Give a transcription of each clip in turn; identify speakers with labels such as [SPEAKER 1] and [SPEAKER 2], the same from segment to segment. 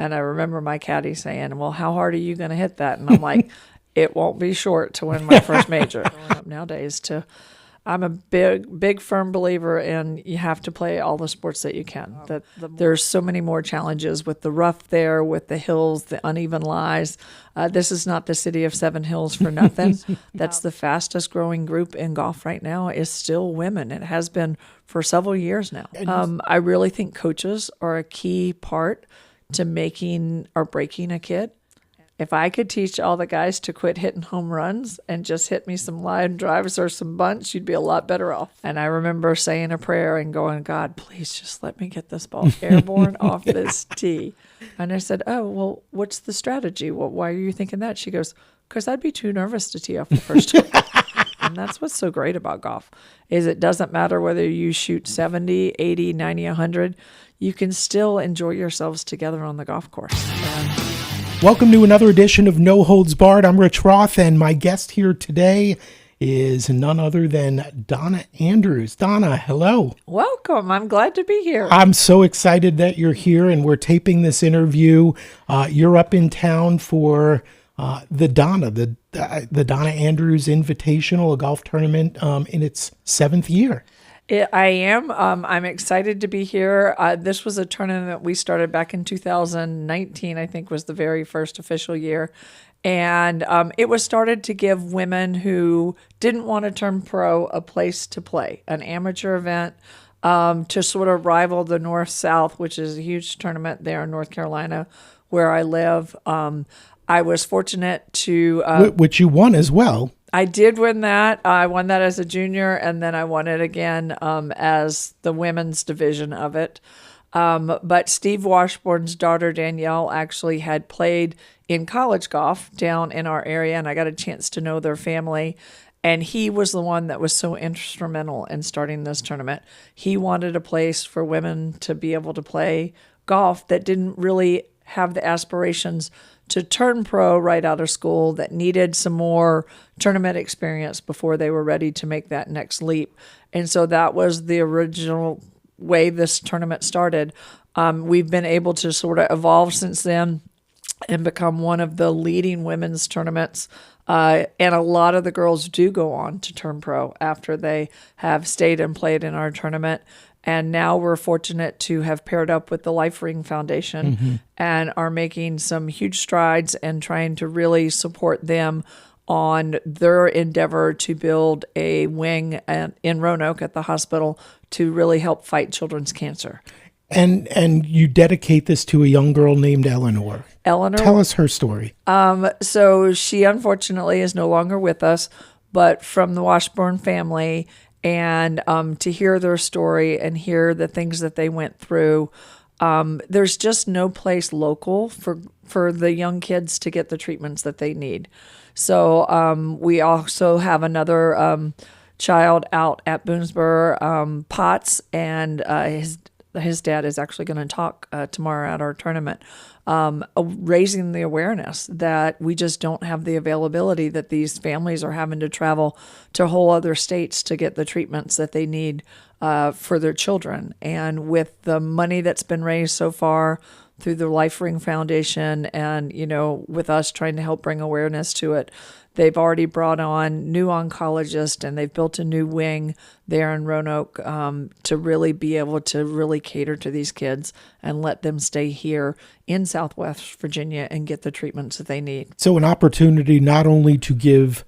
[SPEAKER 1] And I remember my caddy saying, well, how hard are you going to hit that? And I'm like, it won't be short to win my first major. Growing up nowadays, I'm a big, firm believer in you have to play all the sports that you can. There's so many more challenges with the rough there, with the hills, the uneven lies. This is not the city of Seven Hills for nothing. That's the fastest growing group in golf right now is still women. It has been for several years now. I really think coaches are a key part to making or breaking a kid. If I could teach all the guys to quit hitting home runs and just hit me some line drives or some bunts, you'd be a lot better off. And I remember saying a prayer and going, God, please just let me get this ball airborne off this tee. And I said, oh, well, what's the strategy? Well, why are you thinking that? She goes, because I'd be too nervous to tee off the first hole. And that's what's so great about golf is it doesn't matter whether you shoot 70, 80, 90, 100. You can still enjoy yourselves together on the golf course.
[SPEAKER 2] Welcome to another edition of No Holds Barred. I'm Rich Roth, and my guest here today is none other than Donna Andrews. Donna, hello.
[SPEAKER 1] Welcome. I'm glad to be here.
[SPEAKER 2] I'm so excited that you're here, and we're taping this interview. You're up in town for the Donna Andrews Invitational, a golf tournament in its 7th year.
[SPEAKER 1] I am. I'm excited to be here. This was a tournament we started back in 2019, I think was the very first official year. And it was started to give women who didn't want to turn pro a place to play, an amateur event to sort of rival the North-South, which is a huge tournament there in North Carolina where I live. I was fortunate to...
[SPEAKER 2] which you won as well.
[SPEAKER 1] I did win that. I won that as a junior, and then I won it again as the women's division of it. But Steve Washbourne's daughter, Danielle, actually had played in college golf down in our area, and I got a chance to know their family. And he was the one that was so instrumental in starting this tournament. He wanted a place for women to be able to play golf that didn't really have the aspirations to turn pro right out of school, that needed some more tournament experience before they were ready to make that next leap. And so that was the original way this tournament started. We've been able to sort of evolve since then and become one of the leading women's tournaments. And a lot of the girls do go on to turn pro after they have stayed and played in our tournament. And now we're fortunate to have paired up with the Life Ring Foundation and are making some huge strides and trying to really support them on their endeavor to build a wing in Roanoke at the hospital to really help fight children's cancer.
[SPEAKER 2] And you dedicate this to a young girl named Eleanor. Tell us her story.
[SPEAKER 1] So she unfortunately is no longer with us, but from the Washburn family. And to hear their story and hear the things that they went through, there's just no place local for the young kids to get the treatments that they need. So we also have another child out at Boonsboro, Potts, and his dad is actually going to talk tomorrow at our tournament, raising the awareness that we just don't have the availability, that these families are having to travel to whole other states to get the treatments that they need for their children. And with the money that's been raised so far through the Life Ring Foundation and, with us trying to help bring awareness to it, they've already brought on new oncologists and they've built a new wing there in Roanoke to really be able to really cater to these kids and let them stay here in Southwest Virginia and get the treatments that they need.
[SPEAKER 2] So an opportunity not only to give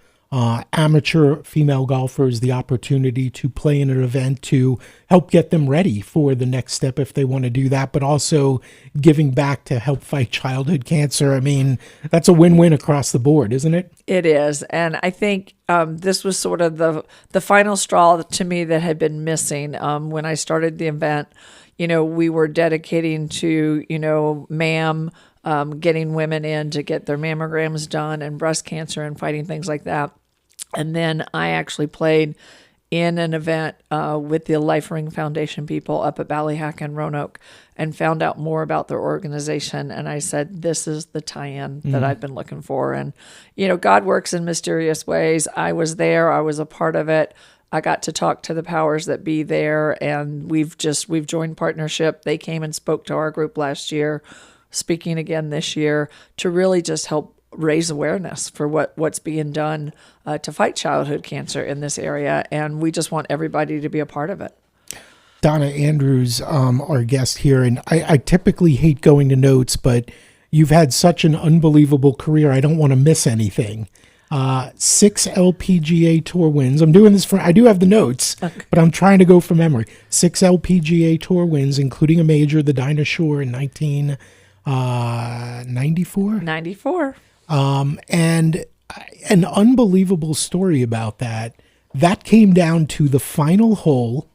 [SPEAKER 2] amateur female golfers the opportunity to play in an event to help get them ready for the next step if they want to do that, but also giving back to help fight childhood cancer. I mean, that's a win-win across the board, isn't it?
[SPEAKER 1] It is. And I think this was sort of the final straw to me that had been missing when I started the event. We were dedicating to, MAM, getting women in to get their mammograms done and breast cancer and fighting things like that. And then I actually played in an event with the Life Ring Foundation people up at Ballyhack and Roanoke and found out more about their organization. And I said, this is the tie-in that I've been looking for. And, God works in mysterious ways. I was there. I was a part of it. I got to talk to the powers that be there, and we've joined partnership. They came and spoke to our group last year. speaking again this year to really just help raise awareness for what's being done to fight childhood cancer in this area. And we just want everybody to be a part of it.
[SPEAKER 2] Donna Andrews, our guest here, and I typically hate going to notes, but you've had such an unbelievable career. I don't want to miss anything. 6 LPGA Tour wins. I'm doing this I do have the notes, but I'm trying to go from memory. 6 LPGA Tour wins, including a major, the Dinah Shore in 1994.
[SPEAKER 1] 94.
[SPEAKER 2] And an unbelievable story about that. That came down to the final hole.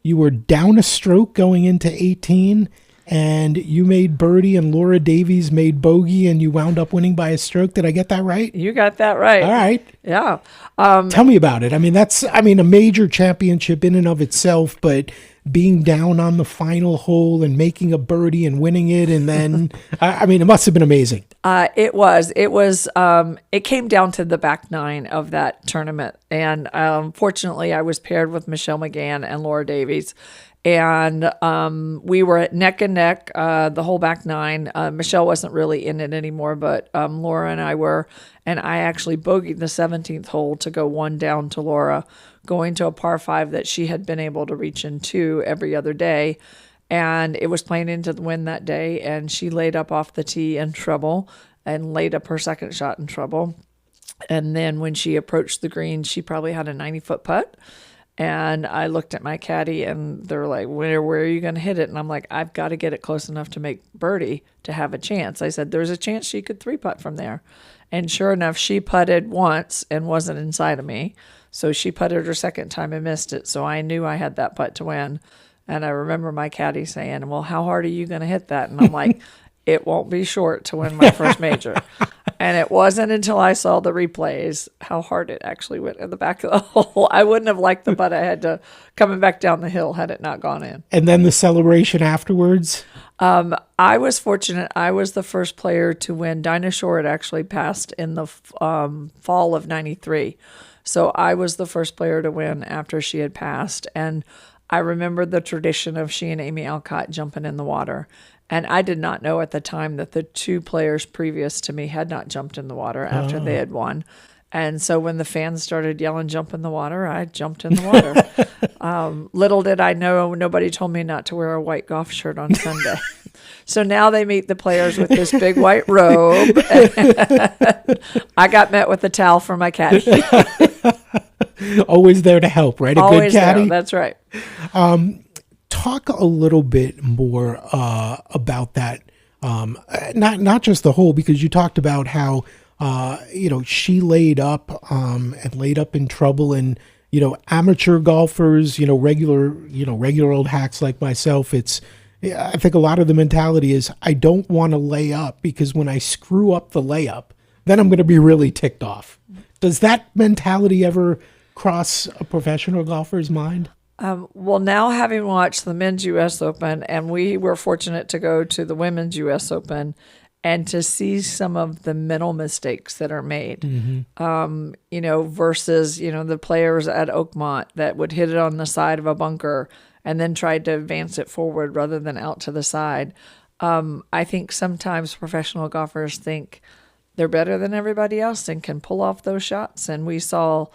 [SPEAKER 2] You were down a stroke going into 18, and you made birdie, and Laura Davies made bogey, and you wound up winning by a stroke. Did I get that right?
[SPEAKER 1] You got that right.
[SPEAKER 2] All right.
[SPEAKER 1] Yeah.
[SPEAKER 2] Tell me about it. I mean, that's a major championship in and of itself, but being down on the final hole and making a birdie and winning it, and then, it must have been amazing.
[SPEAKER 1] It was, it came down to the back nine of that tournament. And fortunately, I was paired with Michelle McGann and Laura Davies. And we were at neck and neck the whole back nine. Michelle wasn't really in it anymore, but Laura and I were. And I actually bogeyed the 17th hole to go one down to Laura, going to a par 5 that she had been able to reach into every other day. And it was playing into the wind that day, and she laid up off the tee in trouble and laid up her second shot in trouble. And then when she approached the green, she probably had a 90-foot putt. And I looked at my caddy, and they're like, where are you going to hit it? And I'm like, I've got to get it close enough to make birdie to have a chance. I said, there's a chance she could 3-putt from there. And sure enough, she putted once and wasn't inside of me. So she putted her second time and missed it. So I knew I had that putt to win. And I remember my caddy saying, well, how hard are you going to hit that? And I'm like, it won't be short to win my first major. And it wasn't until I saw the replays how hard it actually went in the back of the hole. I wouldn't have liked the putt I had to coming back down the hill had it not gone in.
[SPEAKER 2] And then the celebration afterwards?
[SPEAKER 1] I was fortunate. I was the first player to win. Dinah Shore had actually passed in the fall of 93. So I was the first player to win after she had passed. And I remember the tradition of she and Amy Alcott jumping in the water. And I did not know at the time that the 2 players previous to me had not jumped in the water after they had won. And so when the fans started yelling, jump in the water, I jumped in the water. Little did I know, nobody told me not to wear a white golf shirt on Sunday. So now they meet the players with this big white robe. I got met with a towel for my caddy.
[SPEAKER 2] Always there to help, right?
[SPEAKER 1] Always
[SPEAKER 2] good caddy.
[SPEAKER 1] there, that's right.
[SPEAKER 2] Talk a little bit more about that. Not just the hole, because you talked about how she laid up and laid up in trouble, and amateur golfers, regular old hacks like myself. I think a lot of the mentality is I don't want to lay up, because when I screw up the layup, then I'm going to be really ticked off. Does that mentality ever cross a professional golfer's mind?
[SPEAKER 1] Well, now having watched the men's U.S. Open, and we were fortunate to go to the women's U.S. Open and to see some of the mental mistakes that are made, versus, the players at Oakmont that would hit it on the side of a bunker and then tried to advance it forward rather than out to the side. I think sometimes professional golfers think they're better than everybody else and can pull off those shots. And we saw,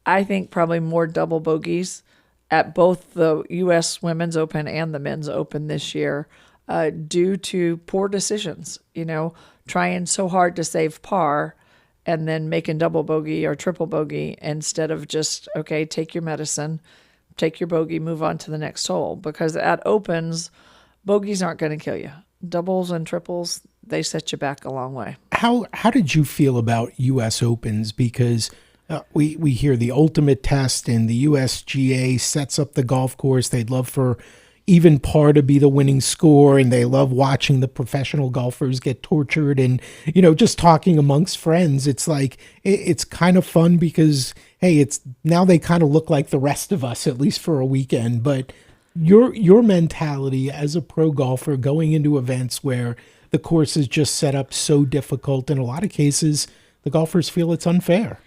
[SPEAKER 1] I think, probably more double bogeys at both the U.S. Women's Open and the Men's Open this year due to poor decisions, trying so hard to save par and then making double bogey or triple bogey instead of just, okay, take your medicine, take your bogey, move on to the next hole. Because at Opens, bogeys aren't going to kill you. Doubles and triples, they set you back a long way.
[SPEAKER 2] How did you feel about U.S. Opens? Because we hear the ultimate test, and the USGA sets up the golf course. They'd love for even par to be the winning score, and they love watching the professional golfers get tortured. And, just talking amongst friends, it's like, it's kind of fun because, hey, now they kind of look like the rest of us, at least for a weekend. But your mentality as a pro golfer going into events where the course is just set up so difficult, in a lot of cases, the golfers feel it's unfair.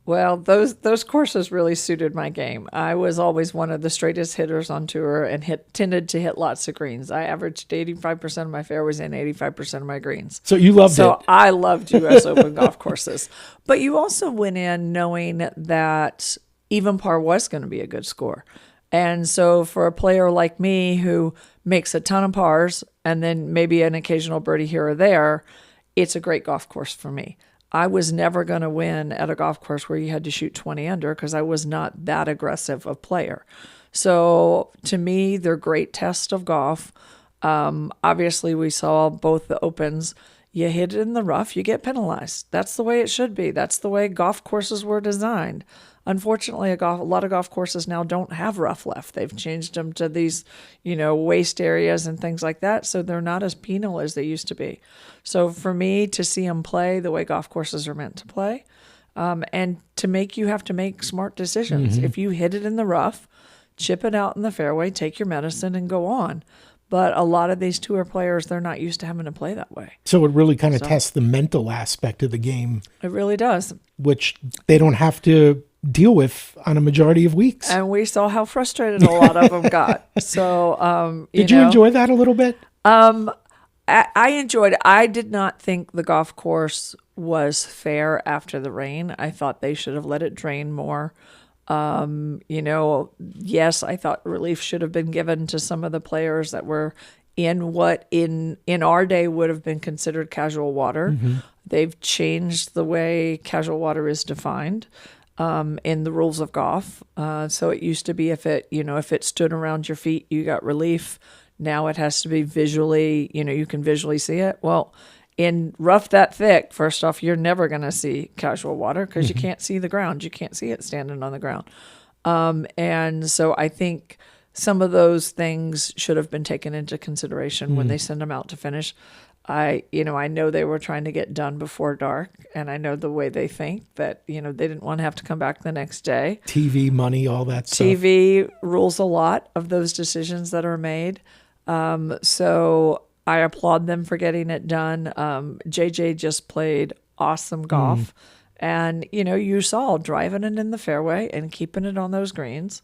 [SPEAKER 1] Well, those courses really suited my game. I was always one of the straightest hitters on tour and tended to hit lots of greens. I averaged 85% of my fairways and 85% of my greens.
[SPEAKER 2] So you loved it.
[SPEAKER 1] So I loved U.S. Open golf courses. But you also went in knowing that even par was going to be a good score. And so for a player like me who makes a ton of pars and then maybe an occasional birdie here or there, it's a great golf course for me. I was never going to win at a golf course where you had to shoot 20 under because I was not that aggressive a player. So to me, they're great tests of golf. Obviously, we saw both the Opens. You hit it in the rough, you get penalized. That's the way it should be. That's the way golf courses were designed. Unfortunately, a lot of golf courses now don't have rough left. They've changed them to these, waste areas and things like that. So they're not as penal as they used to be. So for me to see them play the way golf courses are meant to play, and to make, you have to make smart decisions. If you hit it in the rough, chip it out in the fairway, take your medicine and go on. But a lot of these tour players, they're not used to having to play that way.
[SPEAKER 2] So it really kind of tests the mental aspect of the game.
[SPEAKER 1] It really does.
[SPEAKER 2] Which they don't have to deal with on a majority of weeks.
[SPEAKER 1] And we saw how frustrated a lot of them got. So,
[SPEAKER 2] Did you enjoy that a little bit?
[SPEAKER 1] I enjoyed it. I did not think the golf course was fair after the rain. I thought they should have let it drain more. Yes, I thought relief should have been given to some of the players that were in what in our day would have been considered casual water. They've changed the way casual water is defined in the rules of golf. So it used to be if it stood around your feet, you got relief. Now it has to be visually, you can visually see it. Well, in rough that thick, first off, you're never going to see casual water because you can't see the ground. You can't see it standing on the ground. And so I think some of those things should have been taken into consideration when they send them out to finish. I know they were trying to get done before dark, and I know the way they think that, they didn't want to have to come back the next day.
[SPEAKER 2] TV, money, all that stuff.
[SPEAKER 1] TV rules a lot of those decisions that are made. So I applaud them for getting it done. JJ just played awesome golf. And, you saw driving it in the fairway and keeping it on those greens.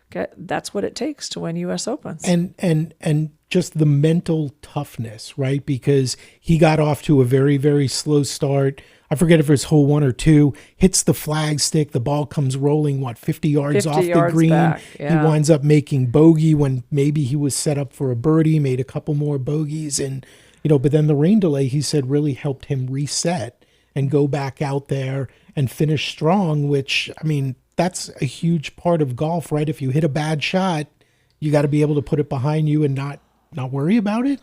[SPEAKER 1] Okay, that's what it takes to win U.S. Opens.
[SPEAKER 2] And just the mental toughness, right? Because he got off to a very, very slow start. I forget if it was hole 1 or 2, hits the flag stick, the ball comes rolling, 50 yards off the green.
[SPEAKER 1] Back, yeah.
[SPEAKER 2] He winds up making bogey when maybe he was set up for a birdie, made a couple more bogeys. And, but then the rain delay, he said, really helped him reset and go back out there and finish strong, which, that's a huge part of golf, right? If you hit a bad shot, you got to be able to put it behind you and not worry about it.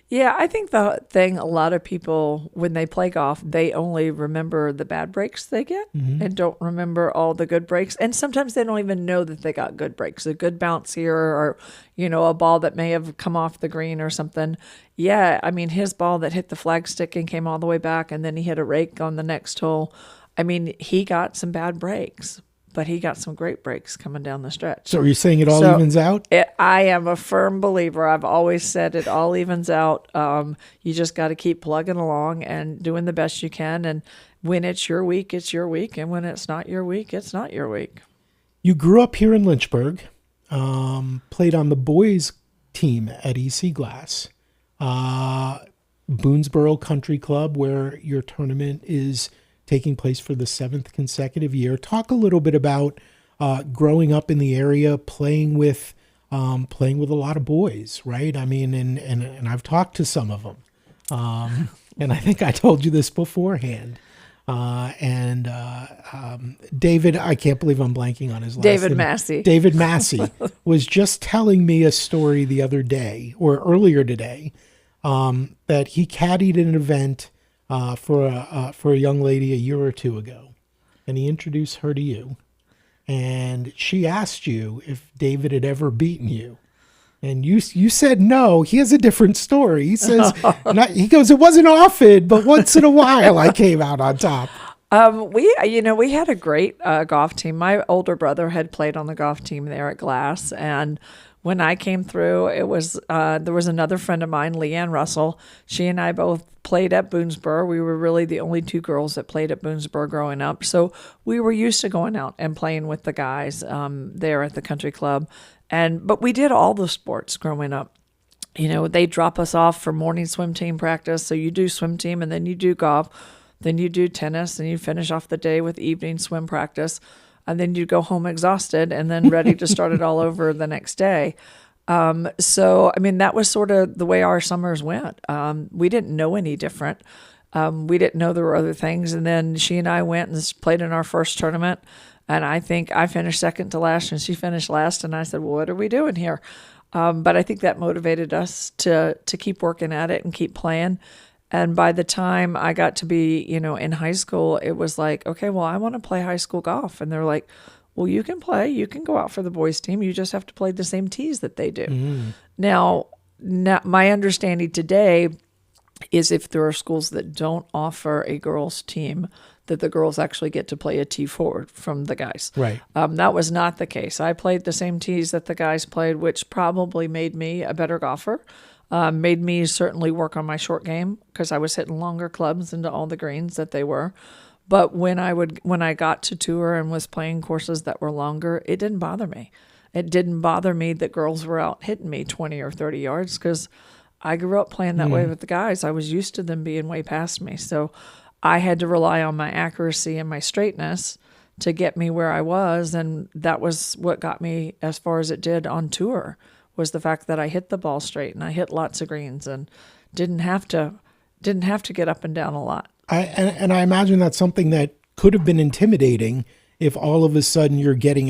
[SPEAKER 1] Yeah, I think the thing, a lot of people, when they play golf, they only remember the bad breaks they get and don't remember all the good breaks. And sometimes they don't even know that they got good breaks, a good bounce here or, a ball that may have come off the green or something. Yeah, his ball that hit the flag stick and came all the way back and then he hit a rake on the next hole. He got some bad breaks, but he got some great breaks coming down the stretch.
[SPEAKER 2] So are you saying it all evens out?
[SPEAKER 1] I am a firm believer. I've always said it all evens out. You just got to keep plugging along and doing the best you can. And when it's your week, it's your week. And when it's not your week, it's not your week.
[SPEAKER 2] You grew up here in Lynchburg, played on the boys team at EC Glass, Boonsboro Country Club, where your tournament is taking place for the 7th consecutive year. Talk a little bit about growing up in the area, playing with a lot of boys, right? And I've talked to some of them, and I think I told you this beforehand. David, I can't believe I'm blanking on his last name.
[SPEAKER 1] Massey.
[SPEAKER 2] David Massey was just telling me a story the other day or earlier today that he caddied an event for a young lady a year or two ago, and he introduced her to you, and she asked you if David had ever beaten you, and you said no. He has a different story. He says, he goes, it wasn't often, but once in a while I came out on top.
[SPEAKER 1] We had a great golf team. My older brother had played on the golf team there at Glass, and when I came through, it was there was another friend of mine, Leanne Russell. She and I both played at Boonsboro. We were really the only two girls that played at Boonsboro growing up, so we were used to going out and playing with the guys there at the country club. But we did all the sports growing up. They drop us off for morning swim team practice. So you do swim team and then you do golf, then you do tennis, and you finish off the day with evening swim practice. And then you go home exhausted and then ready to start it all over the next day. That was sort of the way our summers went. We didn't know any different. We didn't know there were other things. And then she and I went and played in our first tournament. And I think I finished second to last and she finished last. And I said, well, what are we doing here? But I think that motivated us to keep working at it and keep playing. And by the time I got to be, in high school, it was like, okay, well, I want to play high school golf. And they're like, well, you can play. You can go out for the boys' team. You just have to play the same tees that they do. Mm-hmm. Now, my understanding today is if there are schools that don't offer a girls' team, that the girls actually get to play a tee forward from the guys.
[SPEAKER 2] Right.
[SPEAKER 1] That was not the case. I played the same tees that the guys played, which probably made me a better golfer. Made me certainly work on my short game because I was hitting longer clubs into all the greens that they were. But when I got to tour and was playing courses that were longer, it didn't bother me. It didn't bother me that girls were out hitting me 20 or 30 yards because I grew up playing that way with the guys. I was used to them being way past me. So I had to rely on my accuracy and my straightness to get me where I was. And that was what got me as far as it did on tour, was the fact that I hit the ball straight and I hit lots of greens and didn't have to get up and down a lot.
[SPEAKER 2] I imagine that's something that could have been intimidating if all of a sudden you're getting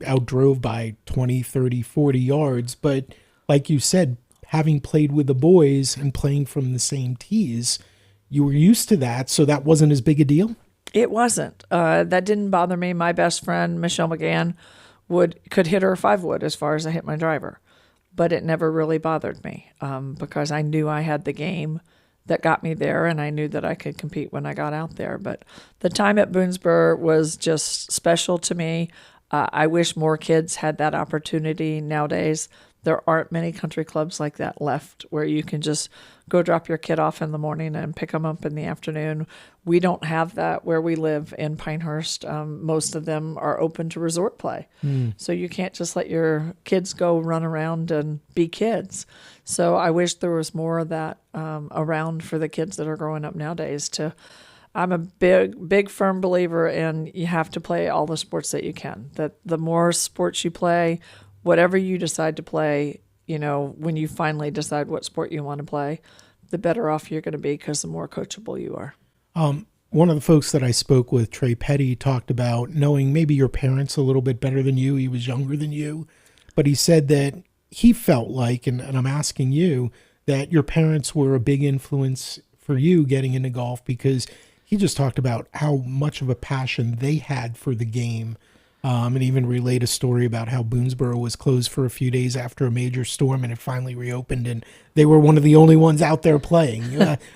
[SPEAKER 2] outdrove by 20, 30, 40 yards. But like you said, having played with the boys and playing from the same tees, you were used to that, so that wasn't as big a deal?
[SPEAKER 1] It wasn't. That didn't bother me. My best friend, Michelle McGann, could hit her 5-wood as far as I hit my driver. But it never really bothered me because I knew I had the game that got me there, and I knew that I could compete when I got out there. But the time at Boonsboro was just special to me. I wish more kids had that opportunity nowadays. There aren't many country clubs like that left where you can just go drop your kid off in the morning and pick them up in the afternoon. We don't have that where we live in Pinehurst. Most of them are open to resort play. So you can't just let your kids go run around and be kids. So I wish there was more of that around for the kids that are growing up nowadays. I'm a big, firm believer in you have to play all the sports that you can. That the more sports you play, whatever you decide to play, when you finally decide what sport you want to play, the better off you're going to be because the more coachable you are.
[SPEAKER 2] One of the folks that I spoke with, Trey Petty, talked about knowing maybe your parents a little bit better than you. He was younger than you, but he said that he felt like, and I'm asking you, that your parents were a big influence for you getting into golf because he just talked about how much of a passion they had for the game. And even relayed a story about how Boonsboro was closed for a few days after a major storm and it finally reopened and they were one of the only ones out there playing.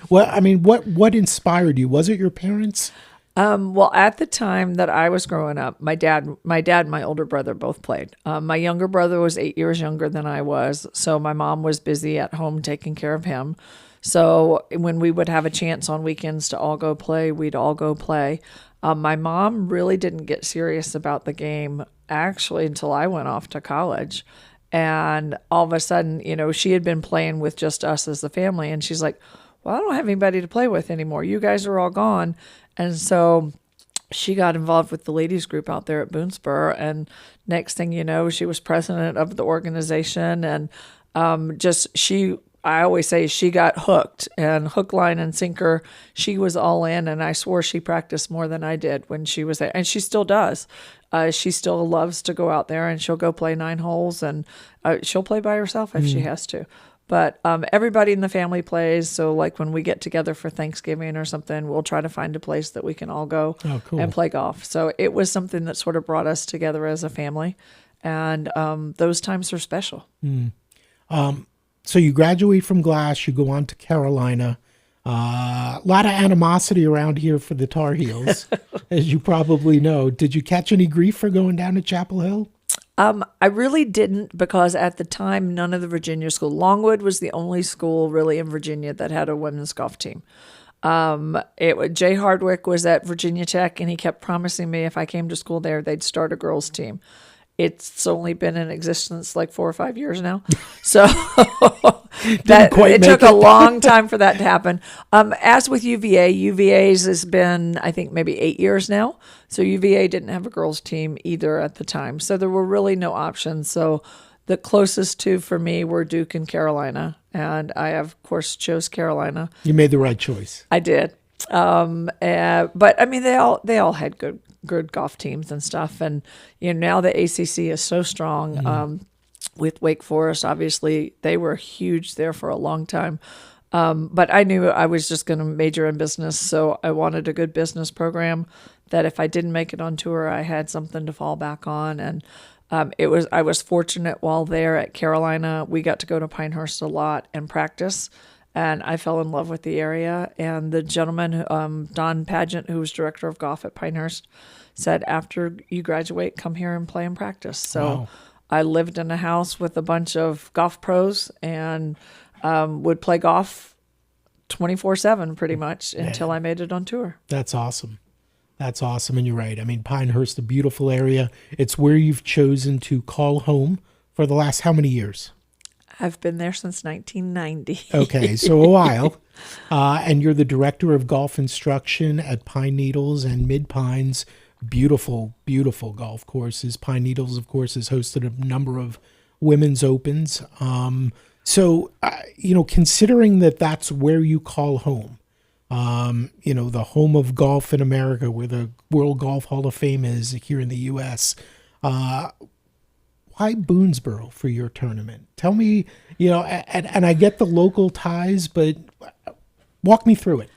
[SPEAKER 2] What inspired you? Was it your parents?
[SPEAKER 1] Well, at the time that I was growing up, my dad and my older brother both played. My younger brother was 8 years younger than I was, so my mom was busy at home taking care of him. So when we would have a chance on weekends to all go play, we'd all go play. My mom really didn't get serious about the game actually until I went off to college. And all of a sudden, she had been playing with just us as a family. And she's like, well, I don't have anybody to play with anymore. You guys are all gone. And so she got involved with the ladies group out there at Boonsboro. And next thing you know, she was president of the organization. And I always say she got hooked, and hook, line, and sinker. She was all in, and I swore she practiced more than I did when she was there. And she still does. She still loves to go out there, and she'll go play 9 holes, and she'll play by herself if she has to. But everybody in the family plays. So like when we get together for Thanksgiving or something, we'll try to find a place that we can all go and play golf. So it was something that sort of brought us together as a family. And those times are special.
[SPEAKER 2] So you graduate from Glass, you go on to Carolina. A lot of animosity around here for the Tar Heels, as you probably know. Did you catch any grief for going down to Chapel Hill?
[SPEAKER 1] I really didn't because at the time, none of the Virginia schools, Longwood was the only school really in Virginia that had a women's golf team. Jay Hardwick was at Virginia Tech, and he kept promising me if I came to school there, they'd start a girls' team. It's only been in existence like 4 or 5 years now, so it took a long time for that to happen. As with UVA, UVA's has been I think maybe 8 years now. So UVA didn't have a girls' team either at the time, so there were really no options. So the closest two for me were Duke and Carolina, and I of course chose Carolina.
[SPEAKER 2] You made the right choice.
[SPEAKER 1] I did. But I mean, they all had good golf teams and stuff. And now the ACC is so strong. With Wake Forest, obviously they were huge there for a long time. But I knew I was just going to major in business, so I wanted a good business program that if I didn't make it on tour, I had something to fall back on. And I was fortunate while there at Carolina. We got to go to Pinehurst a lot and practice. And I fell in love with the area. And the gentleman, Don Pageant, who was director of golf at Pinehurst, said, after you graduate, come here and play and practice. So wow. I lived in a house with a bunch of golf pros and would play golf 24/7 pretty much until I made it on tour.
[SPEAKER 2] That's awesome. That's awesome. And you're right. I mean, Pinehurst, a beautiful area. It's where you've chosen to call home for the last how many years?
[SPEAKER 1] I've been there since 1990.
[SPEAKER 2] Okay, so a while. And you're the director of golf instruction at Pine Needles and Mid Pines. Beautiful, beautiful golf courses. Pine Needles, of course, has hosted a number of women's opens. Considering that that's where you call home, the home of golf in America, where the World Golf Hall of Fame is here in the U.S., why Boonsboro for your tournament? Tell me, and I get the local ties, but walk me through it.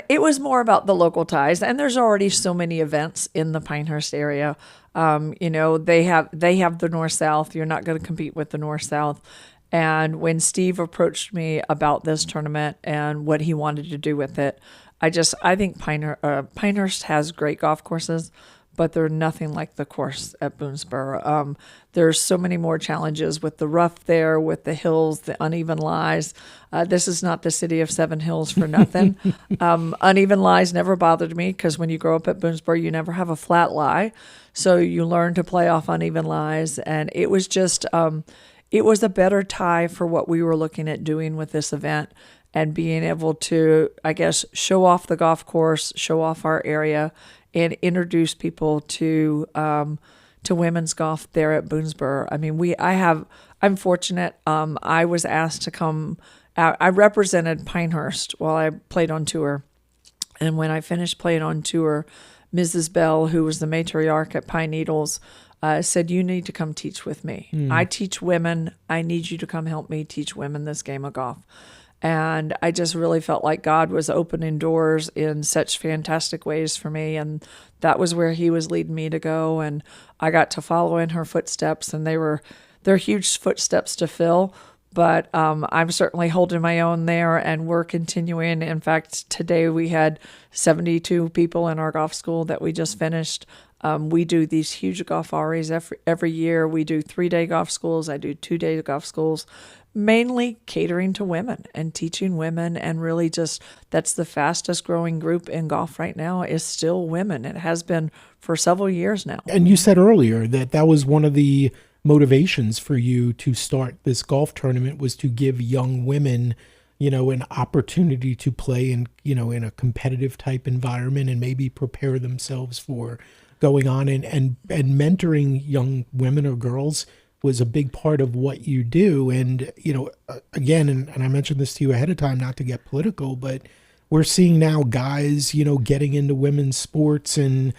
[SPEAKER 1] It was more about the local ties, and there's already so many events in the Pinehurst area. They have the North-South. You're not going to compete with the North-South. And when Steve approached me about this tournament and what he wanted to do with it, I think Pinehurst has great golf courses, but they're nothing like the course at Boonsboro. There's so many more challenges with the rough there, with the hills, the uneven lies. This is not the city of 7 hills for nothing. Uneven lies never bothered me because when you grow up at Boonsboro, you never have a flat lie. So you learn to play off uneven lies. And it was just, it was a better tie for what we were looking at doing with this event and being able to, I guess, show off the golf course, show off our area, and introduce people to women's golf there at Boonsboro. I mean, I'm fortunate. I was asked to come out. I represented Pinehurst while I played on tour. And when I finished playing on tour, Mrs. Bell, who was the matriarch at Pine Needles, said, you need to come teach with me. I teach women. I need you to come help me teach women this game of golf. And I just really felt like God was opening doors in such fantastic ways for me. And that was where he was leading me to go. And I got to follow in her footsteps, and they're huge footsteps to fill. But I'm certainly holding my own there, and we're continuing. In fact, today we had 72 people in our golf school that we just finished. We do these huge golf RAs every year. We do 3-day golf schools. I do 2-day golf schools, mainly catering to women and teaching women. And really just, that's the fastest growing group in golf right now is still women. It has been for several years now.
[SPEAKER 2] And you said earlier that was one of the motivations for you to start this golf tournament, was to give young women, an opportunity to play in a competitive type environment and maybe prepare themselves for going on, and mentoring young women or girls was a big part of what you do. And, again, and I mentioned this to you ahead of time, not to get political, but we're seeing now guys, getting into women's sports. And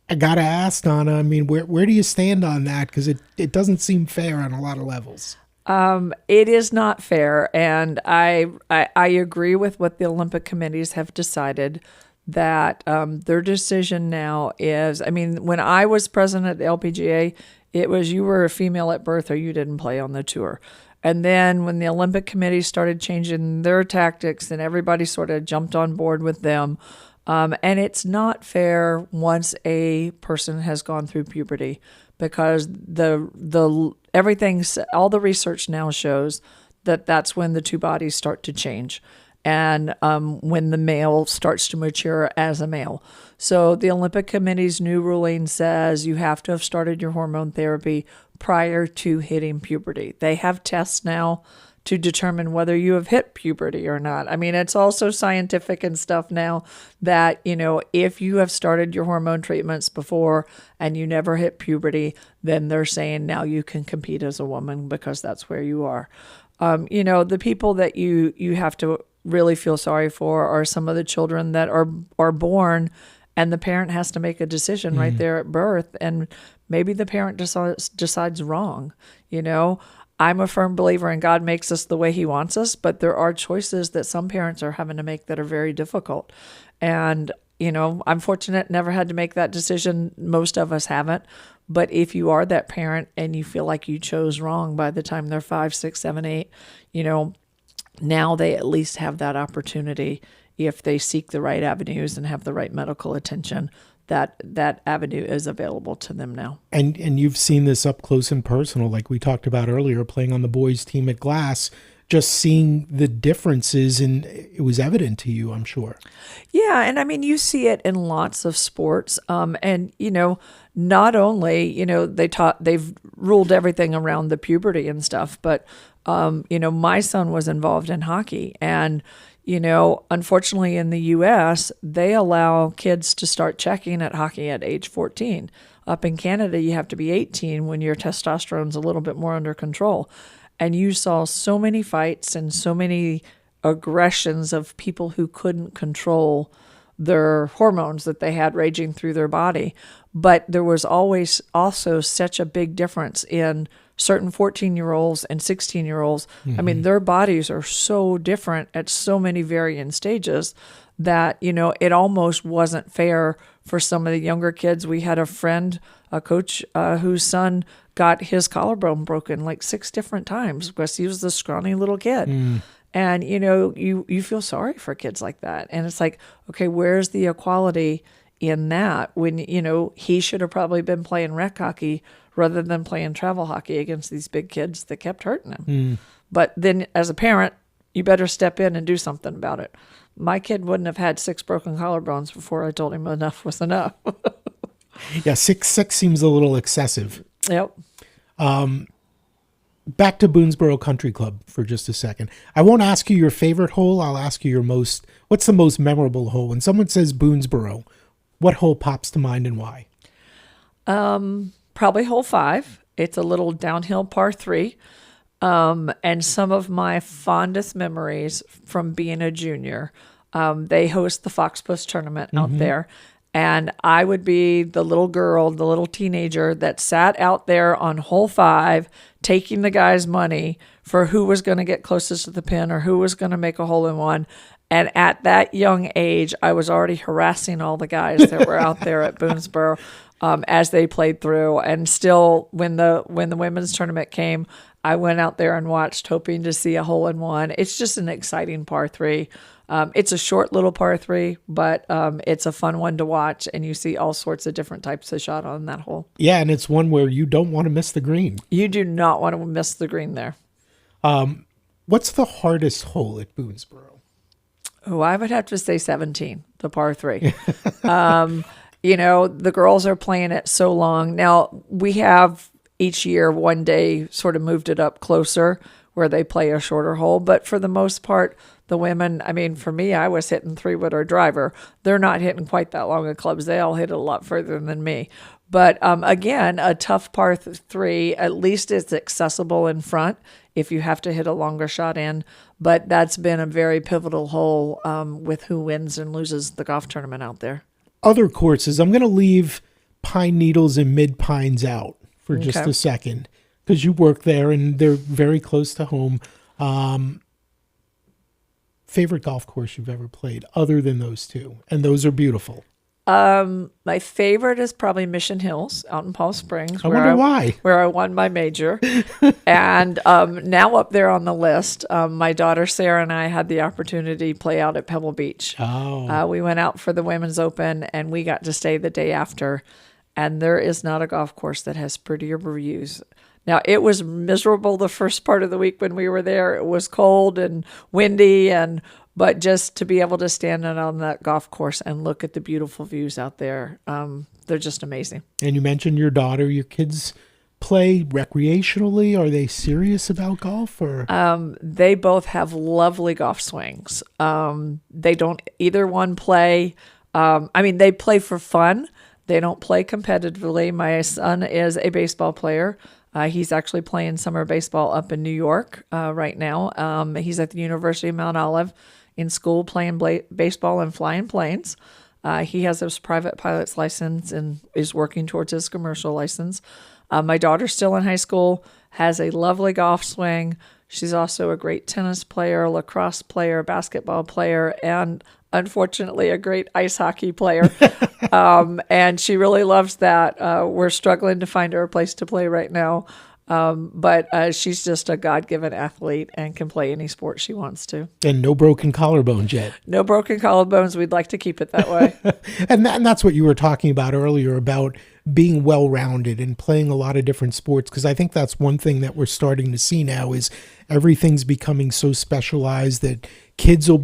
[SPEAKER 2] I got to ask, Donna, I mean, where do you stand on that? Because it doesn't seem fair on a lot of levels.
[SPEAKER 1] It is not fair. And I agree with what the Olympic committees have decided, that their decision now is, I mean, when I was president at the LPGA, it was you were a female at birth or you didn't play on the tour. And then when the Olympic Committee started changing their tactics, and everybody sort of jumped on board with them. And it's not fair once a person has gone through puberty, because the everything's all the research now shows that that's when the two bodies start to change, and when the male starts to mature as a male. So the Olympic Committee's new ruling says you have to have started your hormone therapy prior to hitting puberty. They have tests now to determine whether you have hit puberty or not. I mean, it's also scientific and stuff now that, if you have started your hormone treatments before and you never hit puberty, then they're saying now you can compete as a woman because that's where you are. The people that you have to really feel sorry for are some of the children that are born, and the parent has to make a decision right there at birth, and maybe the parent decides wrong. I'm a firm believer in God makes us the way he wants us, but there are choices that some parents are having to make that are very difficult. And, I'm fortunate, never had to make that decision. Most of us haven't. But if you are that parent and you feel like you chose wrong by the time they're 5, 6, 7, 8, now they at least have that opportunity, if they seek the right avenues and have the right medical attention, that avenue is available to them now.
[SPEAKER 2] And you've seen this up close and personal, like we talked about earlier, playing on the boys' team at Glass, just seeing the differences, and it was evident to you, I'm sure.
[SPEAKER 1] Yeah, and I mean, you see it in lots of sports. And not only, they've ruled everything around the puberty and stuff, but my son was involved in hockey, and unfortunately in the U.S., they allow kids to start checking at hockey at age 14. Up in Canada, you have to be 18 when your testosterone's a little bit more under control. And you saw so many fights and so many aggressions of people who couldn't control their hormones that they had raging through their body. But there was always also such a big difference in certain 14-year-olds and 16-year-olds. I mean, their bodies are so different at so many varying stages that, it almost wasn't fair for some of the younger kids. We had a coach, whose son got his collarbone broken like 6 different times because he was the scrawny little kid. And, you feel sorry for kids like that. And it's like, okay, where's the equality in that when, he should have probably been playing rec hockey rather than playing travel hockey against these big kids that kept hurting him. But then as a parent, you better step in and do something about it. My kid wouldn't have had 6 broken collarbones before I told him enough was enough.
[SPEAKER 2] Yeah, 6 seems a little excessive.
[SPEAKER 1] Yep.
[SPEAKER 2] Back to Boonsboro Country Club for just a second. I won't ask you your favorite hole. I'll ask you what's the most memorable hole? When someone says Boonsboro, what hole pops to mind and why?
[SPEAKER 1] Probably hole 5. It's a little downhill par 3. And some of my fondest memories from being a junior, they host the Fox Post tournament out there. And I would be the little girl, the little teenager that sat out there on hole 5, taking the guy's money for who was going to get closest to the pin or who was going to make a hole in one. And at that young age, I was already harassing all the guys that were out there at Boonsboro as they played through. And still, when the women's tournament came, I went out there and watched, hoping to see a hole in one. It's just an exciting par 3. It's a short little par 3, but it's a fun one to watch, and you see all sorts of different types of shot on that hole.
[SPEAKER 2] Yeah, and it's one where you don't want to miss the green.
[SPEAKER 1] You do not want to miss the green there.
[SPEAKER 2] What's the hardest hole at Boonsboro?
[SPEAKER 1] Oh, I would have to say 17, the par 3. The girls are playing it so long. Now, we have each year one day sort of moved it up closer where they play a shorter hole. But for the most part, the women, I mean, for me, I was hitting 3-wood or driver. They're not hitting quite that long of clubs. They all hit it a lot further than me. But again, a tough par 3, at least it's accessible in front if you have to hit a longer shot in. But that's been a very pivotal hole with who wins and loses the golf tournament out there.
[SPEAKER 2] Other courses, I'm going to leave Pine Needles and Mid Pines out for just a second because you work there and they're very close to home. Favorite golf course you've ever played other than those two? And those are beautiful.
[SPEAKER 1] My favorite is probably Mission Hills out in Palm Springs,
[SPEAKER 2] I wonder why.
[SPEAKER 1] where I won my major. And now up there on the list, my daughter Sarah and I had the opportunity to play out at Pebble Beach.
[SPEAKER 2] Oh,
[SPEAKER 1] We went out for the Women's Open, and we got to stay the day after. And there is not a golf course that has prettier views. Now, it was miserable the first part of the week when we were there. It was cold and windy, but just to be able to stand out on that golf course and look at the beautiful views out there, they're just amazing.
[SPEAKER 2] and you mentioned your daughter. Your kids play recreationally. Are they serious about golf, or?
[SPEAKER 1] They both have lovely golf swings. They don't either one play. They play for fun. They don't play competitively. My son is a baseball player. He's actually playing summer baseball up in New York right now. He's at the University of Mount Olive in school playing baseball and flying planes. He has his private pilot's license and is working towards his commercial license. My daughter's still in high school, has a lovely golf swing. She's also a great tennis player, lacrosse player, basketball player, and unfortunately a great ice hockey player. And she really loves that. We're struggling to find her a place to play right now. But she's just a God-given athlete and can play any sport she wants to.
[SPEAKER 2] And no broken collarbones yet.
[SPEAKER 1] No broken collarbones. We'd like to keep it that way.
[SPEAKER 2] And that's what you were talking about earlier about being well-rounded and playing a lot of different sports. Because I think that's one thing that we're starting to see now is everything's becoming so specialized that kids will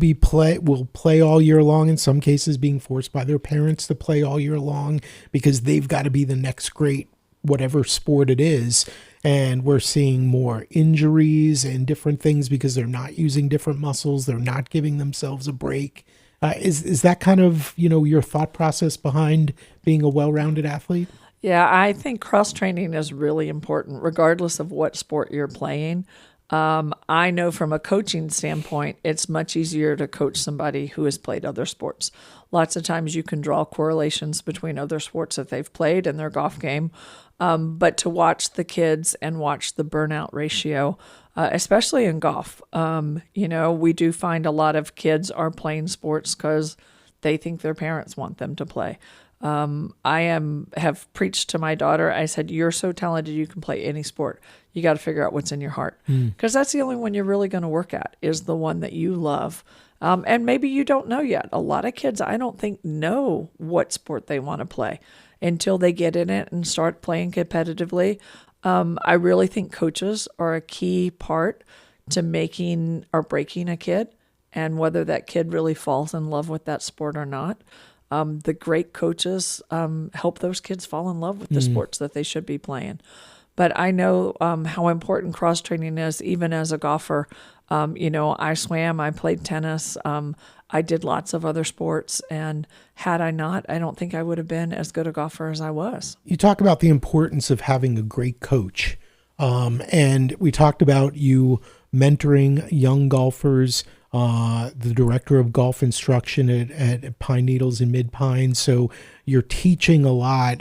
[SPEAKER 2] play all year long, in some cases being forced by their parents to play all year long because they've got to be the next great whatever sport it is. And we're seeing more injuries and different things because they're not using different muscles. They're not giving themselves a break. Is that kind of, your thought process behind being a well-rounded athlete?
[SPEAKER 1] Yeah, I think cross-training is really important, regardless of what sport you're playing. I know from a coaching standpoint, it's much easier to coach somebody who has played other sports. Lots of times you can draw correlations between other sports that they've played and their golf game. But to watch the kids and watch the burnout ratio, especially in golf, we do find a lot of kids are playing sports because they think their parents want them to play. Have preached to my daughter. I said, "You're so talented, you can play any sport. You got to figure out what's in your heart, because that's the only one you're really going to work at is the one that you love." And maybe you don't know yet. A lot of kids, I don't think, know what sport they want to play until they get in it and start playing competitively. I really think coaches are a key part to making or breaking a kid, and whether that kid really falls in love with that sport or not. The great coaches help those kids fall in love with the sports that they should be playing. But I know how important cross-training is, even as a golfer. I swam, I played tennis, I did lots of other sports, and had I not, I don't think I would have been as good a golfer as I was.
[SPEAKER 2] You talk about the importance of having a great coach, and we talked about you mentoring young golfers, the director of golf instruction at Pine Needles in Mid-Pine. So you're teaching a lot.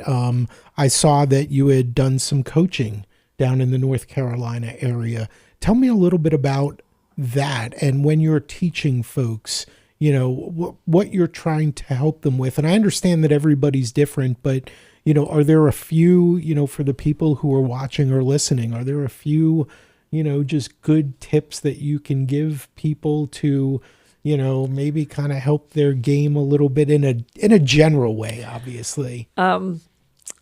[SPEAKER 2] I saw that you had done some coaching down in the North Carolina area. Tell me a little bit about that, and when you're teaching folks, what you're trying to help them with. And I understand that everybody's different, but, are there a few, for the people who are watching or listening, are there a few, just good tips that you can give people to, maybe kind of help their game a little bit in a general way, obviously?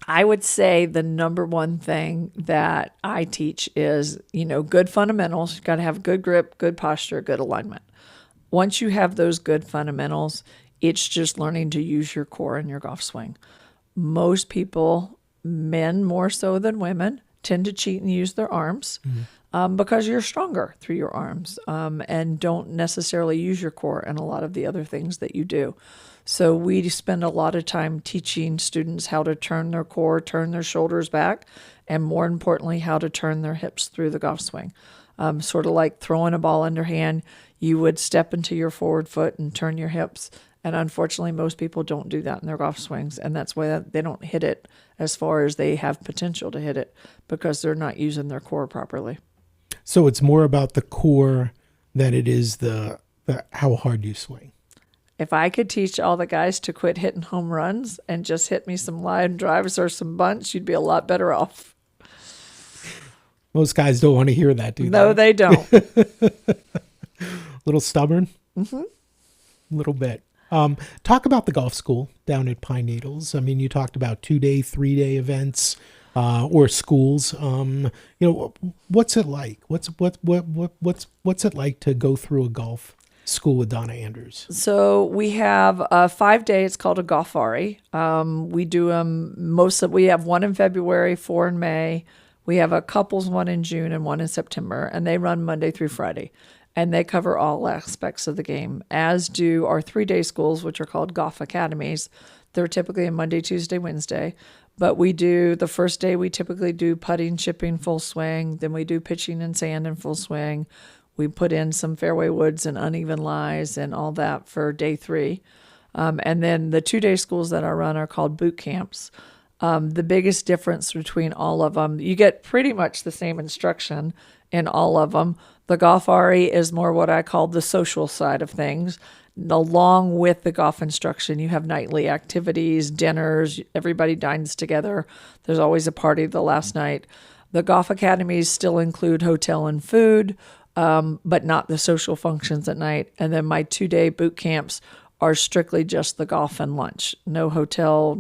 [SPEAKER 1] I would say the number one thing that I teach is, good fundamentals. You've got to have good grip, good posture, good alignment. Once you have those good fundamentals, it's just learning to use your core in your golf swing. Most people, men more so than women, tend to cheat and use their arms because you're stronger through your arms and don't necessarily use your core in a lot of the other things that you do. So we spend a lot of time teaching students how to turn their core, turn their shoulders back, and more importantly, how to turn their hips through the golf swing. Sort of like throwing a ball underhand, you would step into your forward foot and turn your hips. And unfortunately, most people don't do that in their golf swings, and that's why they don't hit it as far as they have potential to hit it because they're not using their core properly.
[SPEAKER 2] So it's more about the core than it is the how hard you swing.
[SPEAKER 1] if I could teach all the guys to quit hitting home runs and just hit me some line drives or some bunts, you'd be a lot better off.
[SPEAKER 2] Most guys don't want to hear that, do they?
[SPEAKER 1] No, they don't.
[SPEAKER 2] Little stubborn? Mm-hmm. A little bit. Talk about the golf school down at Pine Needles. I mean, you talked about 2-day, 3-day events or schools. What's it like? What's it like to go through a golf school with Donna Andrews?
[SPEAKER 1] So we have a 5-day. It's called a golfari. We do them we have one in February, 4 in May. We have a couples one in June and one in September, and they run Monday through Friday. And they cover all aspects of the game, as do our 3-day schools, which are called golf academies. They're typically a Monday, Tuesday, Wednesday. But we do, the first day, we typically do putting, chipping, full swing. Then we do pitching and sand in full swing. We put in some fairway woods and uneven lies and all that for day 3. And then the 2-day schools that I run are called boot camps. The biggest difference between all of them, you get pretty much the same instruction in all of them. The golfari is more what I call the social side of things. Along with the golf instruction, you have nightly activities, dinners, everybody dines together. There's always a party the last night. The golf academies still include hotel and food, but not the social functions at night. And then my 2-day boot camps are strictly just the golf and lunch. No hotel,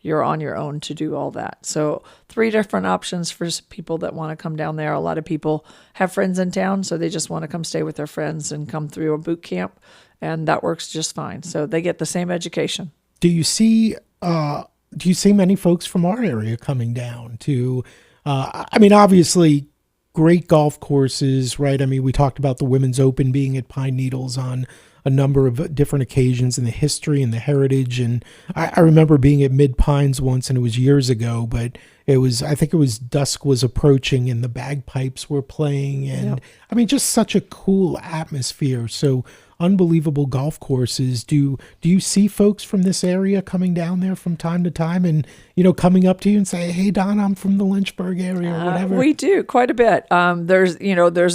[SPEAKER 1] you're on your own to do all that. So 3 different options for people that want to come down there. A lot of people have friends in town, so they just want to come stay with their friends and come through a boot camp, and that works just fine. So they get the same education.
[SPEAKER 2] Do you see many folks from our area coming down to, obviously great golf courses, right? I mean, we talked about the Women's Open being at Pine Needles on a number of different occasions, and the history and the heritage. And I remember being at Mid Pines once, and it was years ago, but I think it was dusk was approaching and the bagpipes were playing. And yep. I mean, just such a cool atmosphere. So unbelievable golf courses. Do you see folks from this area coming down there from time to time and, coming up to you and say, hey, Don, I'm from the Lynchburg area or whatever?
[SPEAKER 1] We do quite a bit. There's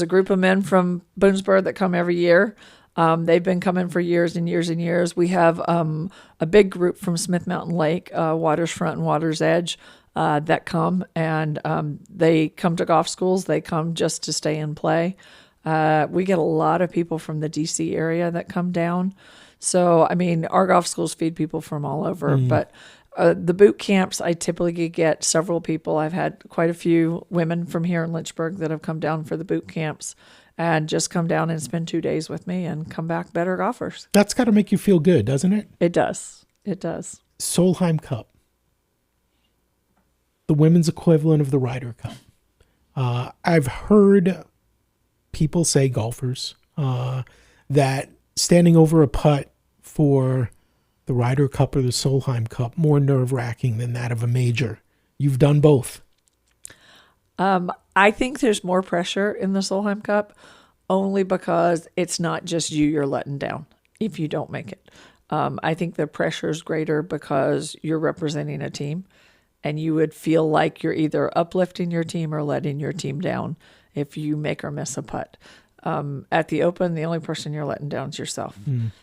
[SPEAKER 1] a group of men from Boonsboro that come every year. They've been coming for years and years and years. We have a big group from Smith Mountain Lake, Watersfront and Water's Edge, that come, and they come to golf schools. They come just to stay and play. We get a lot of people from the D.C. area that come down. So, I mean, our golf schools feed people from all over. But the boot camps, I typically get several people. I've had quite a few women from here in Lynchburg that have come down for the boot camps and just come down and spend 2 days with me and come back better golfers.
[SPEAKER 2] That's got to make you feel good, doesn't it?
[SPEAKER 1] It does. It does.
[SPEAKER 2] Solheim Cup, the women's equivalent of the Ryder Cup. I've heard people say, golfers, that standing over a putt for the Ryder Cup or the Solheim Cup more nerve-wracking than that of a major. You've done both.
[SPEAKER 1] I think there's more pressure in the Solheim Cup only because it's not just you're letting down if you don't make it. I think the pressure is greater because you're representing a team and you would feel like you're either uplifting your team or letting your team down if you make or miss a putt. At the Open, the only person you're letting down is yourself.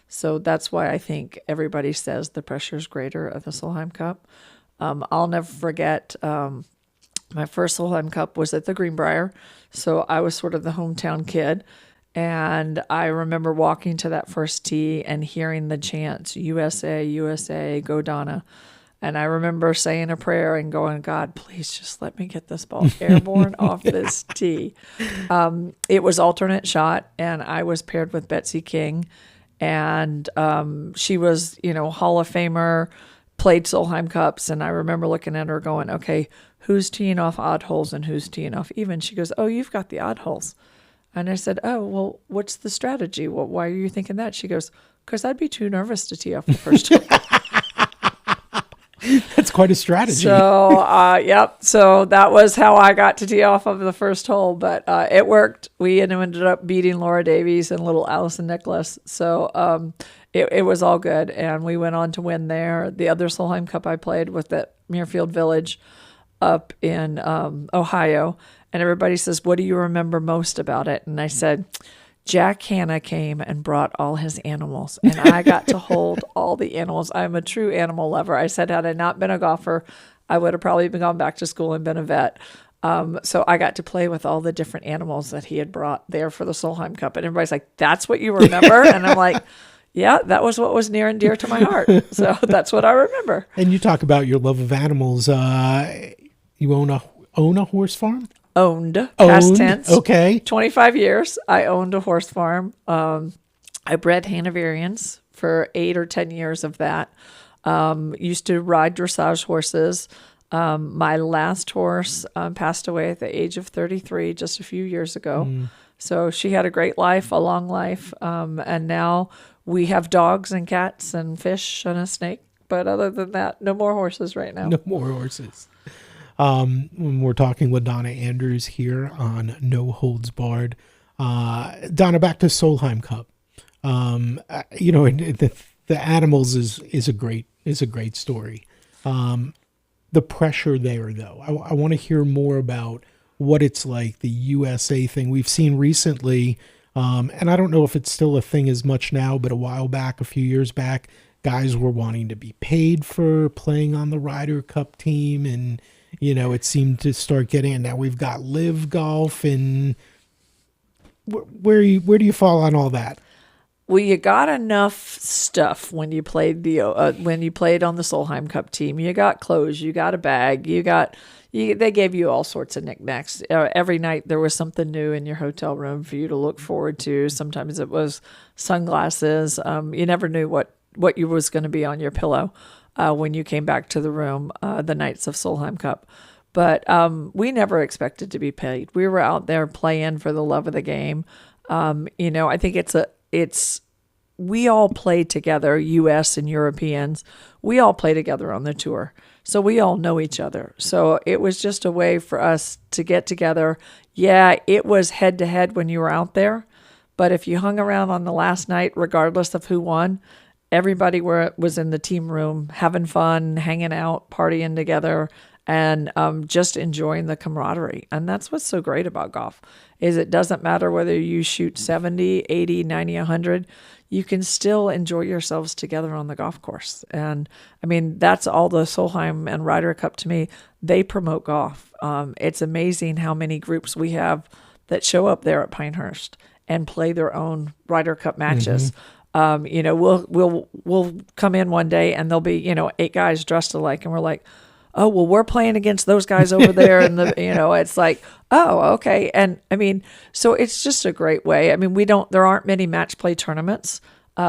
[SPEAKER 1] So that's why I think everybody says the pressure is greater at the Solheim Cup. I'll never forget my first Solheim Cup was at the Greenbrier. So I was sort of the hometown kid. And I remember walking to that first tee and hearing the chants, USA, USA, go Donna. And I remember saying a prayer and going, God, please just let me get this ball airborne off this tee. It was alternate shot, and I was paired with Betsy King. And she was, Hall of Famer, played Solheim Cups. And I remember looking at her going, okay, who's teeing off odd holes and who's teeing off even? She goes, oh, you've got the odd holes. And I said, oh, well, what's the strategy? Well, why are you thinking that? She goes, because I'd be too nervous to tee off the first hole.
[SPEAKER 2] That's quite a strategy.
[SPEAKER 1] So, yep. So that was how I got to tee off of the first hole, but it worked. We ended up beating Laura Davies and little Allison Nicholas. So it was all good. And we went on to win there. The other Solheim Cup I played was at Muirfield Village up in Ohio. And everybody says, what do you remember most about it? And I said, Jack Hanna came and brought all his animals, and I got to hold all the animals. I'm a true animal lover. I said, had I not been a golfer, I would have probably been gone back to school and been a vet. So I got to play with all the different animals that he had brought there for the Solheim Cup. And everybody's like, that's what you remember? And I'm like, yeah, that was what was near and dear to my heart. So that's what I remember.
[SPEAKER 2] And you talk about your love of animals. You own a horse farm?
[SPEAKER 1] Owned, past tense.
[SPEAKER 2] Okay.
[SPEAKER 1] 25 years, I owned a horse farm. I bred Hanoverians for 8 or 10 years of that. Used to ride dressage horses. My last horse passed away at the age of 33 just a few years ago. So she had a great life, a long life. And now we have dogs and cats and fish and a snake. But other than that, no more horses right now.
[SPEAKER 2] No more horses. When we're talking with Donna Andrews here on No Holds Barred. Donna, back to Solheim Cup. The animals is a great story. The pressure there, though, I want to hear more about what it's like, the USA thing we've seen recently. And I don't know if it's still a thing as much now, but a few years back, guys were wanting to be paid for playing on the Ryder Cup team, and it seemed to start getting. And now we've got Live Golf, and where do you fall on all that?
[SPEAKER 1] Well, you got enough stuff when you played when you played on the Solheim Cup team. You got clothes, you got a bag, they gave you all sorts of knickknacks. Every night there was something new in your hotel room for you to look forward to. Sometimes it was sunglasses. You never knew what you was going to be on your pillow when you came back to the room the nights of Solheim Cup. But we never expected to be paid. We were out there playing for the love of the game. I think we all play together, U.S. and Europeans. We all play together on the tour. So we all know each other. So it was just a way for us to get together. Yeah, it was head to head when you were out there. But if you hung around on the last night, regardless of who won, everybody was in the team room having fun, hanging out, partying together, and just enjoying the camaraderie. And that's what's so great about golf, is it doesn't matter whether you shoot 70, 80, 90, 100, you can still enjoy yourselves together on the golf course. And I mean, that's all the Solheim and Ryder Cup to me. They promote golf. It's amazing how many groups we have that show up there at Pinehurst and play their own Ryder Cup matches. We'll come in one day and there'll be, 8 guys dressed alike, and we're like, oh, well, we're playing against those guys over there. And it's like, oh, okay. And I mean, so it's just a great way. I mean, there aren't many match play tournaments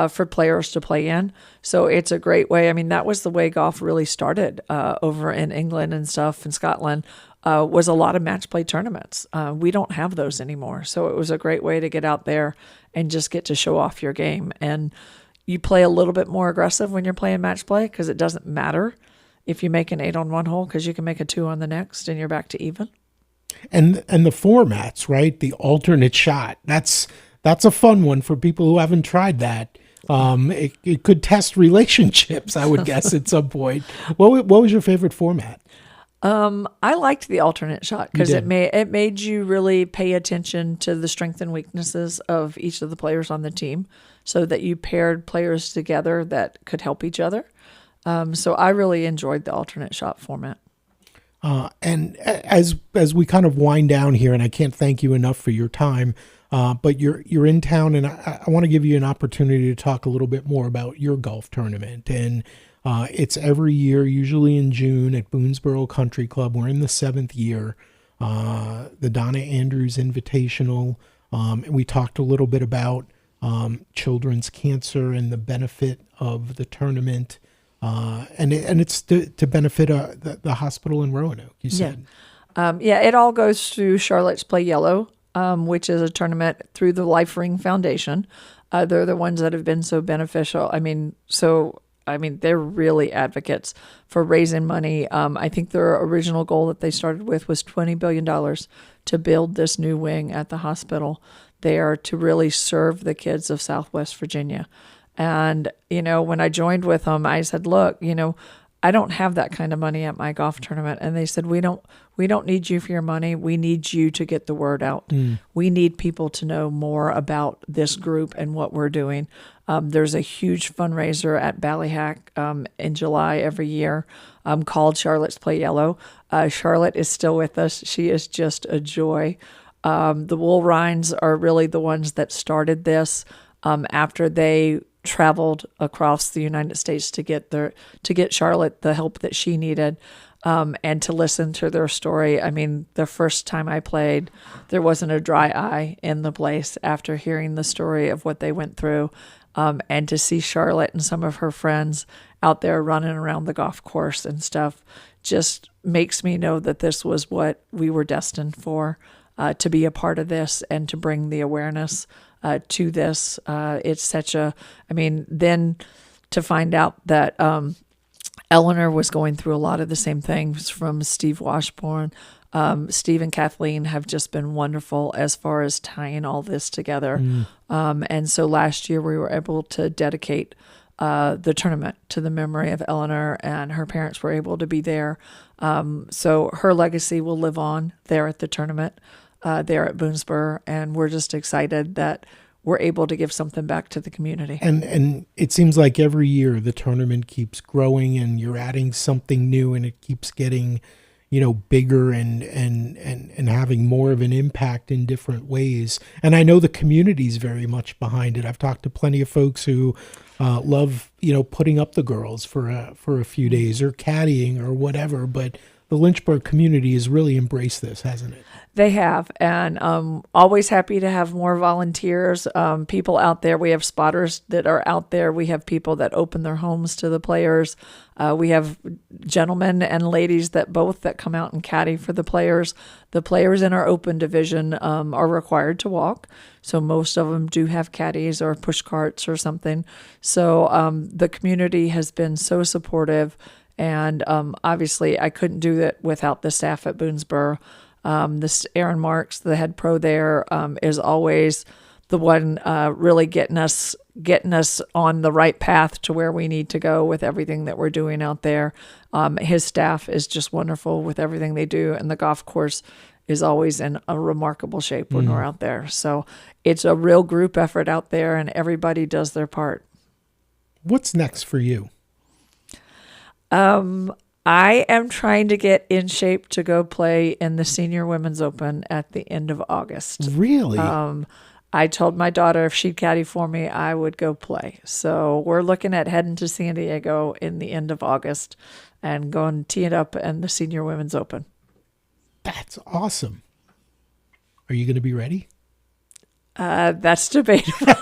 [SPEAKER 1] for players to play in. So it's a great way. I mean, that was the way golf really started over in England and stuff, and Scotland, was a lot of match play tournaments. We don't have those anymore. So it was a great way to get out there and just get to show off your game. And you play a little bit more aggressive when you're playing match play, because it doesn't matter if you make an 8 on one hole, because you can make a 2 on the next and you're back to even.
[SPEAKER 2] And the formats, right? The alternate shot. That's a fun one for people who haven't tried that. It could test relationships, I would guess, at some point. What was your favorite format?
[SPEAKER 1] I liked the alternate shot because it made you really pay attention to the strengths and weaknesses of each of the players on the team, so that you paired players together that could help each other. So I really enjoyed the alternate shot format.
[SPEAKER 2] And as we kind of wind down here, and I can't thank you enough for your time, but you're in town, and I want to give you an opportunity to talk a little bit more about your golf tournament. And it's every year, usually in June at Boonsboro Country Club. We're in the 7th year, the Donna Andrews Invitational. And we talked a little bit about children's cancer and the benefit of the tournament. And it's to benefit the hospital in Roanoke, you said.
[SPEAKER 1] Yeah, it all goes through Charlotte's Play Yellow, which is a tournament through the Life Ring Foundation. They're the ones that have been so beneficial. I mean, they're really advocates for raising money. I think their original goal that they started with was $20 billion to build this new wing at the hospital there to really serve the kids of Southwest Virginia. And, when I joined with them, I said, look, I don't have that kind of money at my golf tournament. And they said, we don't need you for your money. We need you to get the word out. We need people to know more about this group and what we're doing. There's a huge fundraiser at Ballyhack in July every year called Charlotte's Play Yellow. Charlotte is still with us. She is just a joy. The Woolrines are really the ones that started this after they traveled across the United States to get Charlotte the help that she needed. And to listen to their story. I mean, the first time I played, there wasn't a dry eye in the place after hearing the story of what they went through. And to see Charlotte and some of her friends out there running around the golf course and stuff just makes me know that this was what we were destined for, to be a part of this and to bring the awareness to this. It's such then to find out that Eleanor was going through a lot of the same things from Steve Washburn. Steve and Kathleen have just been wonderful as far as tying all this together. And so last year we were able to dedicate the tournament to the memory of Eleanor, and her parents were able to be there. So her legacy will live on there at the tournament, there at Boonsboro, and we're just excited that we're able to give something back to the community.
[SPEAKER 2] And it seems like every year the tournament keeps growing and you're adding something new, and it keeps getting, bigger and having more of an impact in different ways. And I know the community's very much behind it. I've talked to plenty of folks who love, putting up the girls for a few days or caddying or whatever, but the Lynchburg community has really embraced this, hasn't it?
[SPEAKER 1] They have, and always happy to have more volunteers, people out there. We have spotters that are out there. We have people that open their homes to the players. We have gentlemen and ladies that come out and caddy for the players. The players in our open division are required to walk, so most of them do have caddies or push carts or something. So the community has been so supportive, and obviously I couldn't do it without the staff at Boonsboro. This Aaron Marks, the head pro there, is always the one really getting us on the right path to where we need to go with everything that we're doing out there. His staff is just wonderful with everything they do, and the golf course is always in a remarkable shape when we're out there. So it's a real group effort out there, and everybody does their part.
[SPEAKER 2] What's next for you?
[SPEAKER 1] I am trying to get in shape to go play in the Senior Women's Open at the end of August.
[SPEAKER 2] Really?
[SPEAKER 1] I told my daughter if she'd caddy for me, I would go play. So we're looking at heading to San Diego in the end of August and going to tee it up in the Senior Women's Open.
[SPEAKER 2] That's awesome. Are you going to be ready?
[SPEAKER 1] That's debatable.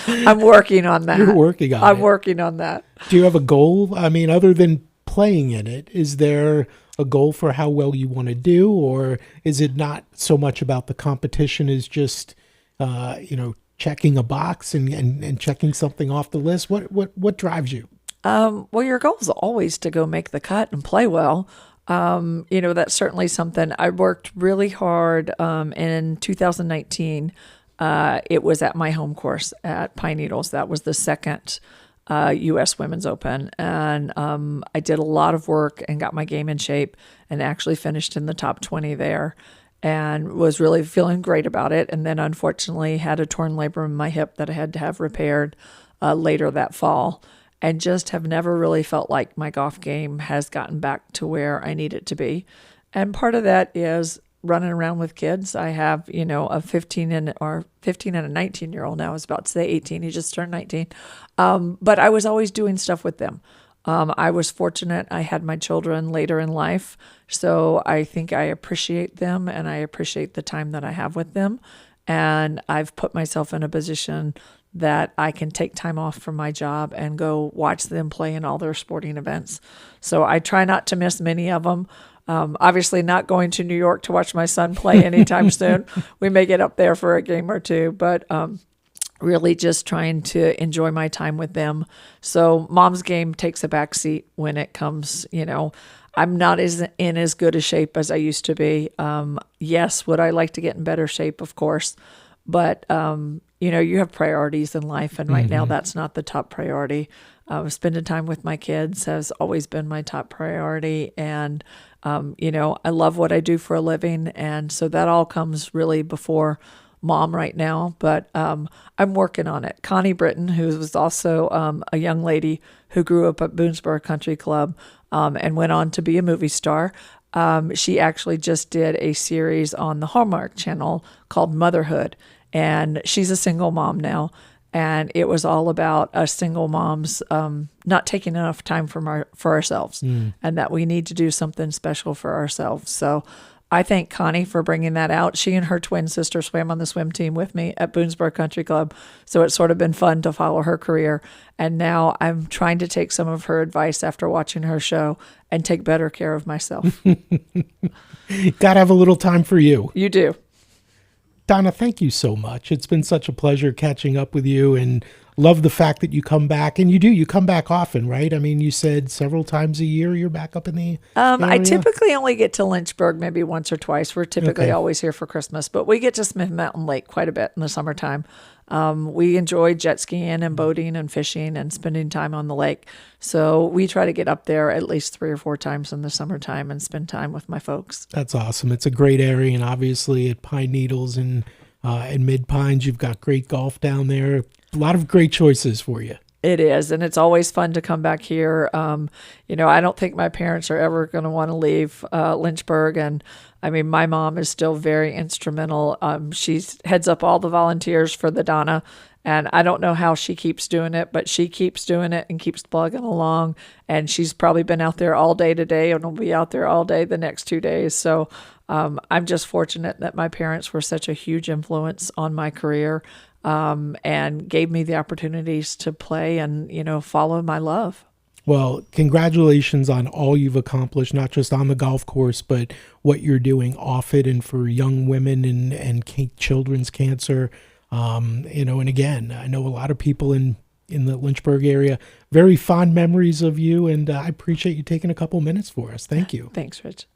[SPEAKER 1] I'm working on that.
[SPEAKER 2] You're working on it.
[SPEAKER 1] I'm working on that.
[SPEAKER 2] Do you have a goal? I mean, other than playing in it, is there a goal for how well you want to do, or is it not so much about the competition as just, checking a box and checking something off the list? What drives you?
[SPEAKER 1] Well, your goal is always to go make the cut and play well. That's certainly something I worked really hard in 2019. It was at my home course at Pine Needles. That was the second U.S. Women's Open. And I did a lot of work and got my game in shape and actually finished in the top 20 there and was really feeling great about it. And then unfortunately had a torn labrum in my hip that I had to have repaired later that fall, and just have never really felt like my golf game has gotten back to where I need it to be. And part of that is running around with kids. I have, a 15 and a 19-year-old now. I was about to say 18. He just turned 19. But I was always doing stuff with them. I was fortunate. I had my children later in life. So I think I appreciate them, and I appreciate the time that I have with them. And I've put myself in a position that I can take time off from my job and go watch them play in all their sporting events. So I try not to miss many of them. Obviously not going to New York to watch my son play anytime soon. We may get up there for a game or two, but really just trying to enjoy my time with them. So mom's game takes a back seat when it comes, I'm not in as good a shape as I used to be. Yes, would I like to get in better shape? Of course. But, you have priorities in life, and right now that's not the top priority. Spending time with my kids has always been my top priority, and I love what I do for a living, and so that all comes really before mom right now. But I'm working on it. Connie Britton, who was also a young lady who grew up at Boonsboro Country Club and went on to be a movie star. She actually just did a series on the Hallmark Channel called Motherhood, and she's a single mom now. And it was all about us single moms not taking enough time for ourselves, and that we need to do something special for ourselves. So I thank Connie for bringing that out. She and her twin sister swam on the swim team with me at Boonsboro Country Club. So it's sort of been fun to follow her career. And now I'm trying to take some of her advice after watching her show and take better care of myself.
[SPEAKER 2] Got to have a little time for you.
[SPEAKER 1] You do.
[SPEAKER 2] Donna, thank you so much. It's been such a pleasure catching up with you, and love the fact that you come back. And you come back often, right? I mean, you said several times a year you're back up in the area?
[SPEAKER 1] I typically only get to Lynchburg maybe once or twice. We're typically always here for Christmas, but we get to Smith Mountain Lake quite a bit in the summertime. We enjoy jet skiing and boating and fishing and spending time on the lake. So we try to get up there at least 3 or 4 times in the summertime and spend time with my folks.
[SPEAKER 2] That's awesome. It's a great area, and obviously at Pine Needles and Mid Pines, you've got great golf down there. A lot of great choices for you.
[SPEAKER 1] It is, and it's always fun to come back here. I don't think my parents are ever going to want to leave Lynchburg, and I mean, my mom is still very instrumental. She heads up all the volunteers for the Donna, and I don't know how she keeps doing it, but she keeps doing it and keeps plugging along, and she's probably been out there all day today and will be out there all day the next 2 days. So I'm just fortunate that my parents were such a huge influence on my career. And gave me the opportunities to play and, follow my love.
[SPEAKER 2] Well, congratulations on all you've accomplished, not just on the golf course, but what you're doing off it and for young women and children's cancer. And again, I know a lot of people in the Lynchburg area, very fond memories of you, and I appreciate you taking a couple minutes for us. Thank you.
[SPEAKER 1] Thanks, Rich.